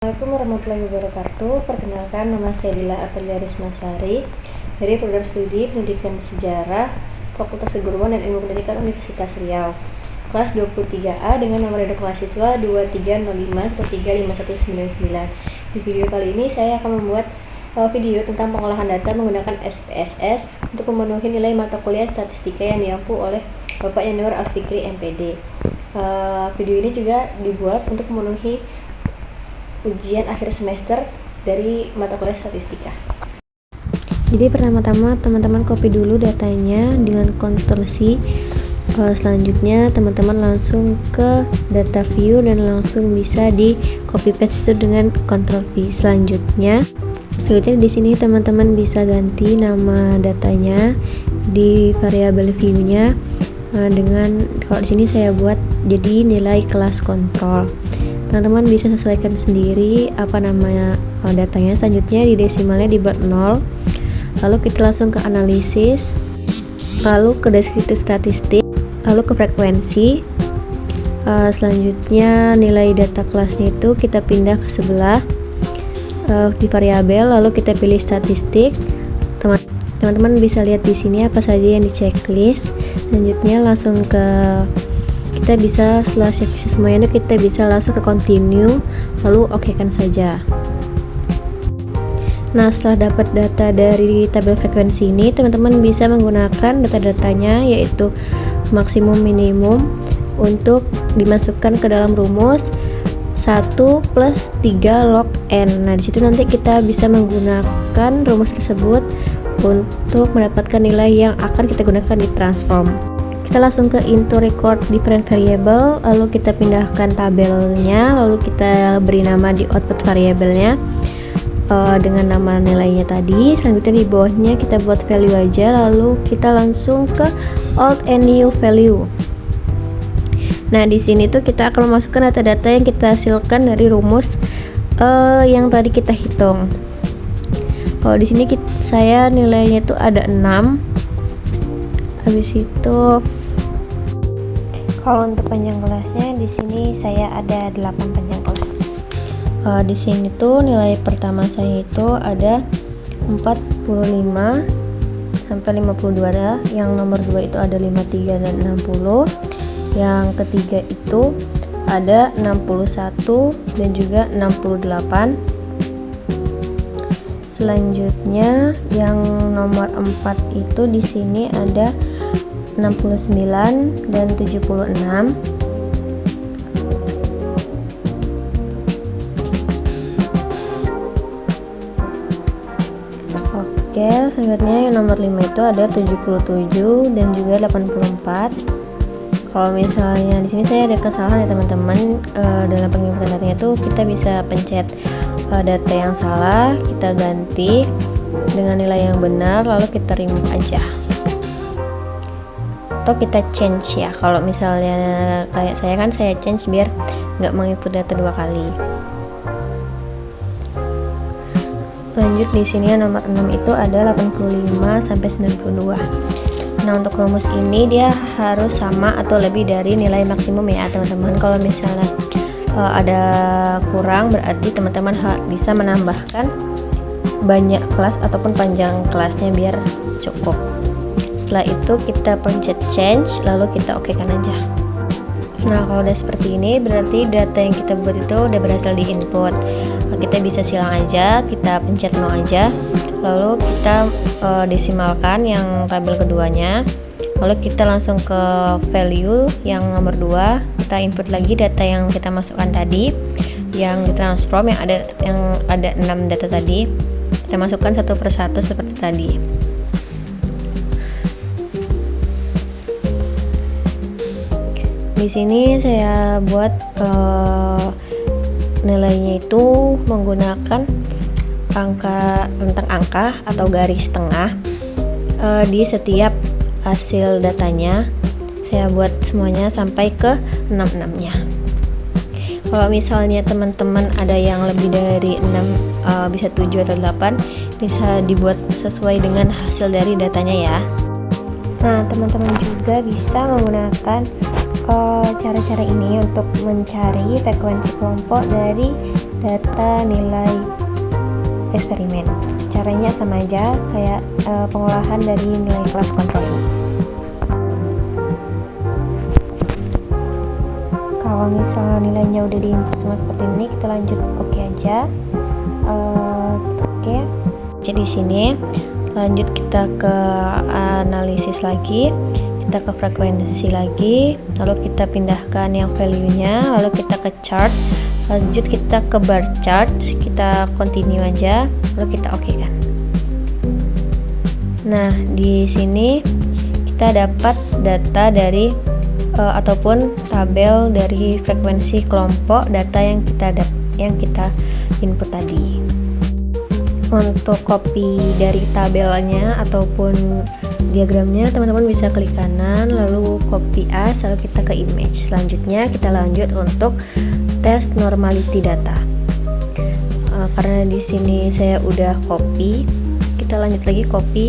Assalamualaikum warahmatullahi wabarakatuh. Perkenalkan, nama saya Dila Aprilia Rismasari dari Program Studi Pendidikan Sejarah Fakultas Keguruan dan Ilmu Pendidikan Universitas Riau, kelas 23A dengan nomor induk mahasiswa 2305135199. Di video kali ini saya akan membuat video tentang pengolahan data menggunakan SPSS untuk memenuhi nilai mata kuliah statistika yang diampu oleh Bapak Yanur Alfikri MPD. Video ini juga dibuat untuk memenuhi ujian akhir semester dari mata kuliah statistika. Jadi pertama-tama teman-teman copy dulu datanya dengan Ctrl C. Selanjutnya teman-teman langsung ke data view dan langsung bisa di copy paste itu dengan Ctrl V. Selanjutnya di sini teman-teman bisa ganti nama datanya di variabel view-nya dengan, kalau di sini saya buat jadi nilai kelas kontrol. Teman-teman bisa sesuaikan sendiri apa namanya datanya. Selanjutnya di desimalnya dibuat 0, lalu kita langsung ke analisis, lalu ke deskriptif statistik, lalu ke frekuensi. Selanjutnya nilai data kelasnya itu kita pindah ke sebelah di variabel, lalu kita pilih statistik. Teman-teman bisa lihat di sini apa saja yang di checklist. Selanjutnya langsung ke, kita bisa setelah checklist semuanya kita bisa langsung ke continue, lalu oke kan saja. Nah, setelah dapat data dari tabel frekuensi ini, teman-teman bisa menggunakan data-datanya yaitu maksimum minimum untuk dimasukkan ke dalam rumus 1 plus 3 log n. Nah, disitu nanti kita bisa menggunakan rumus tersebut untuk mendapatkan nilai yang akan kita gunakan di transform. Kita langsung ke into record different variable, lalu kita pindahkan tabelnya, lalu kita beri nama di output variabelnya dengan nama nilainya tadi. Selanjutnya di bawahnya kita buat value aja, lalu kita langsung ke old and new value. Nah, di sini tuh kita akan memasukkan data-data yang kita hasilkan dari rumus yang tadi kita hitung. Kalau di sini saya nilainya itu ada 6. Habis itu kalau untuk panjang kelasnya di sini saya ada 8 panjang kelas. Di sini tuh nilai pertama saya itu ada 45 sampai 52, yang nomor 2 itu ada 53 dan 60. Yang ketiga itu ada 61 dan juga 68. Selanjutnya yang nomor 4 itu di sini ada 69 dan 76. Oke, selanjutnya yang nomor 5 itu ada 77 dan juga 84. Kalau misalnya di sini saya ada kesalahan ya teman-teman, dalam penginputan datanya itu kita bisa pencet data yang salah, kita ganti dengan nilai yang benar, lalu kita remove aja. Atau kita change ya, kalau misalnya kayak saya kan saya change biar nggak menginput data 2 kali. Lanjut di sini yang nomor 6 itu ada 85 sampai 92. Nah, untuk rumus ini dia harus sama atau lebih dari nilai maksimum ya teman-teman. Kalau misalnya ada kurang, berarti teman-teman bisa menambahkan banyak kelas ataupun panjang kelasnya biar cukup. Setelah itu kita pencet change, lalu kita oke kan aja. Nah, kalau udah seperti ini berarti data yang kita buat itu udah berhasil di input. Kita bisa silang aja, kita pencet no aja, lalu kita desimalkan yang tabel keduanya, lalu kita langsung ke value yang nomor 2, kita input lagi data yang kita masukkan tadi, yang ditransform yang ada 6 data tadi, kita masukkan satu persatu seperti tadi. Di sini saya buat nilainya itu menggunakan rentang angka atau garis tengah di setiap hasil datanya. Saya buat semuanya sampai ke 66-nya. Kalau misalnya teman-teman ada yang lebih dari 6, bisa 7 atau 8, bisa dibuat sesuai dengan hasil dari datanya ya. Nah, teman-teman juga bisa menggunakan cara-cara ini untuk mencari frekuensi kelompok dari data nilai eksperimen. Caranya sama aja kayak pengolahan dari nilai kelas kontrol ini. Kalau misalnya nilainya udah diinput semua seperti ini, kita lanjut oke aja. Oke. Jadi di sini lanjut kita ke analisis lagi, kita ke frekuensi lagi, lalu kita pindahkan yang value-nya, lalu kita ke chart, lanjut kita ke bar chart, kita continue aja, lalu kita oke kan. Nah, di sini kita dapat data dari ataupun tabel dari frekuensi kelompok data yang kita input tadi. Untuk copy dari tabelnya ataupun diagramnya, teman-teman bisa klik kanan lalu copy as, lalu kita ke image. Selanjutnya kita lanjut untuk tes normality data. Karena di sini saya udah copy, kita lanjut lagi copy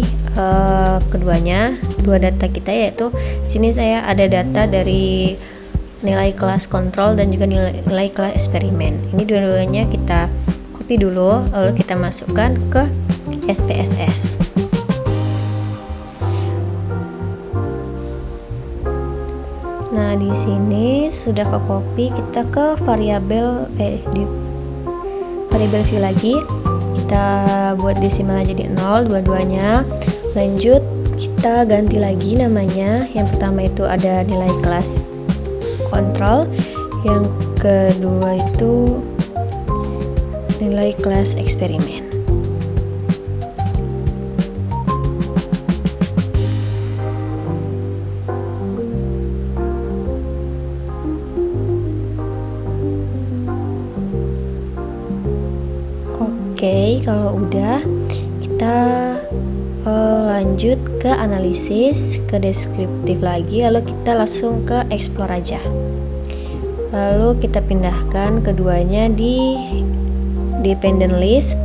keduanya, dua data kita, yaitu di sini saya ada data dari nilai kelas kontrol dan juga nilai kelas eksperimen. Ini dua-duanya kita copy dulu, lalu kita masukkan ke SPSS. Nah, di sini sudah ke copy, kita ke variabel di variabel view lagi, kita buat desimal jadi 0 dua-duanya. Lanjut kita ganti lagi namanya. Yang pertama itu ada nilai kelas kontrol, yang kedua itu nilai kelas eksperimen. Oke, kalau udah kita lanjut ke analisis, ke deskriptif lagi, lalu kita langsung ke explore aja. Lalu kita pindahkan keduanya di dependent list,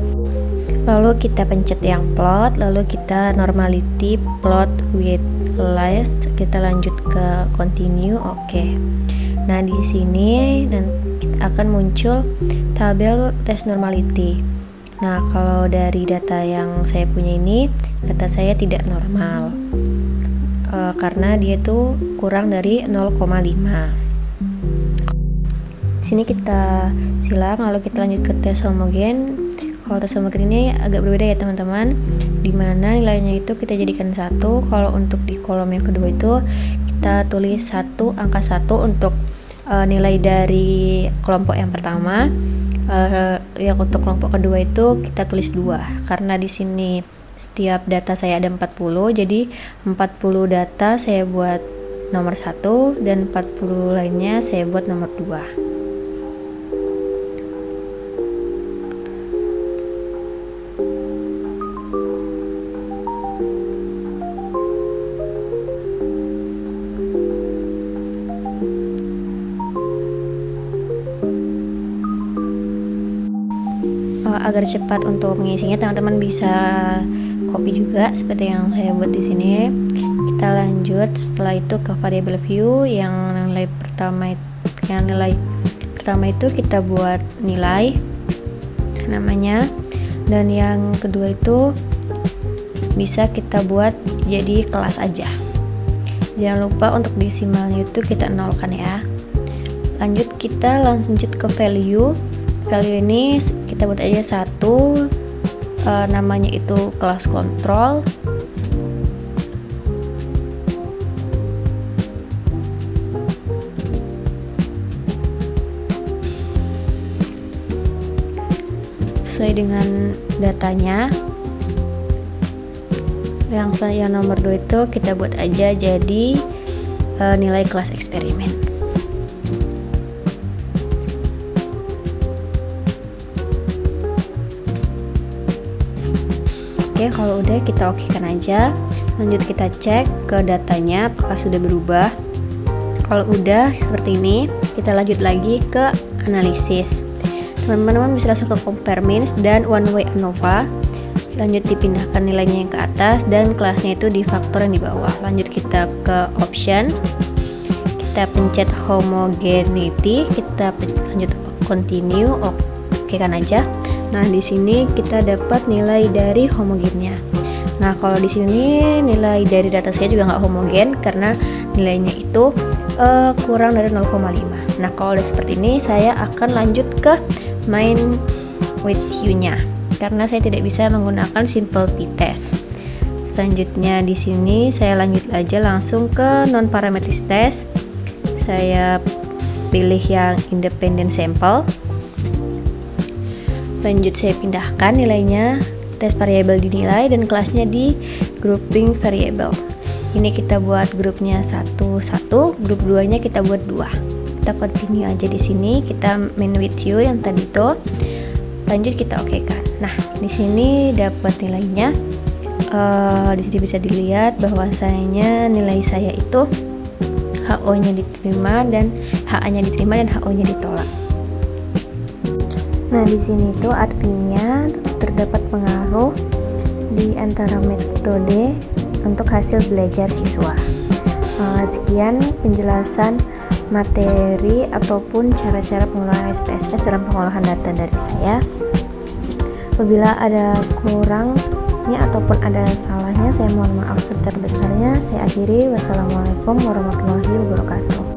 lalu kita pencet yang plot, lalu kita normality plot with list, kita lanjut ke continue. Oke. Nah, di sini nanti akan muncul tabel tes normality. Nah, kalau dari data yang saya punya ini, data saya tidak normal karena dia tuh kurang dari 0,5. Sini kita silang, lalu kita lanjut ke tes homogen. Kalau tes homogen ini agak berbeda ya teman-teman, dimana nilainya itu kita jadikan 1. Kalau untuk di kolom yang kedua itu kita tulis 1, angka 1 untuk nilai dari kelompok yang pertama. Yang untuk kelompok kedua itu kita tulis 2, karena di sini setiap data saya ada 40, jadi 40 data saya buat nomor 1 dan 40 lainnya saya buat nomor 2. Agar cepat untuk mengisinya, teman-teman bisa copy juga seperti yang saya buat di sini. Kita lanjut setelah itu ke variable view. Yang nilai pertama itu kita buat nilai namanya, dan yang kedua itu bisa kita buat jadi kelas aja. Jangan lupa untuk desimalnya itu kita nolkan ya. Lanjut kita lanjut ke value. Value ini kita buat aja 1, namanya itu kelas kontrol. Sesuai dengan datanya. Yang nomor 2 itu kita buat aja jadi nilai kelas eksperimen. Oke, kalau udah kita okekan aja. Lanjut kita cek ke datanya apakah sudah berubah. Kalau udah seperti ini, kita lanjut lagi ke analisis. Teman-teman bisa langsung ke compare means dan one way ANOVA. Lanjut dipindahkan nilainya yang ke atas dan kelasnya itu di faktor yang di bawah. Lanjut kita ke option, kita pencet homogeneity, kita lanjut continue. okekan aja. Nah, di sini kita dapat nilai dari homogennya. Nah, kalau di sini nilai dari data saya juga nggak homogen karena nilainya itu kurang dari 0,5. Nah, kalau udah seperti ini saya akan lanjut ke main with you-nya karena saya tidak bisa menggunakan simple t-test. Selanjutnya di sini saya lanjut aja langsung ke non parametric test. Saya pilih yang independent sample. Lanjut saya pindahkan nilainya, tes variabel dinilai dan kelasnya di grouping variable. Ini kita buat grupnya 1, grup 2-nya kita buat 2. Kita continue aja di sini, kita main with you yang tadi itu. Lanjut kita okekan. Nah, di sini dapat nilainya. Di sini bisa dilihat bahwasanya nilai saya itu HO-nya diterima dan HA-nya diterima dan HO-nya ditolak. Nah, di sini itu artinya terdapat pengaruh di antara metode untuk hasil belajar siswa. Sekian penjelasan materi ataupun cara-cara pengolahan SPSS dalam pengolahan data dari saya. Apabila ada kurangnya ataupun ada salahnya, saya mohon maaf sebesar-besarnya. Saya akhiri. Wassalamualaikum warahmatullahi wabarakatuh.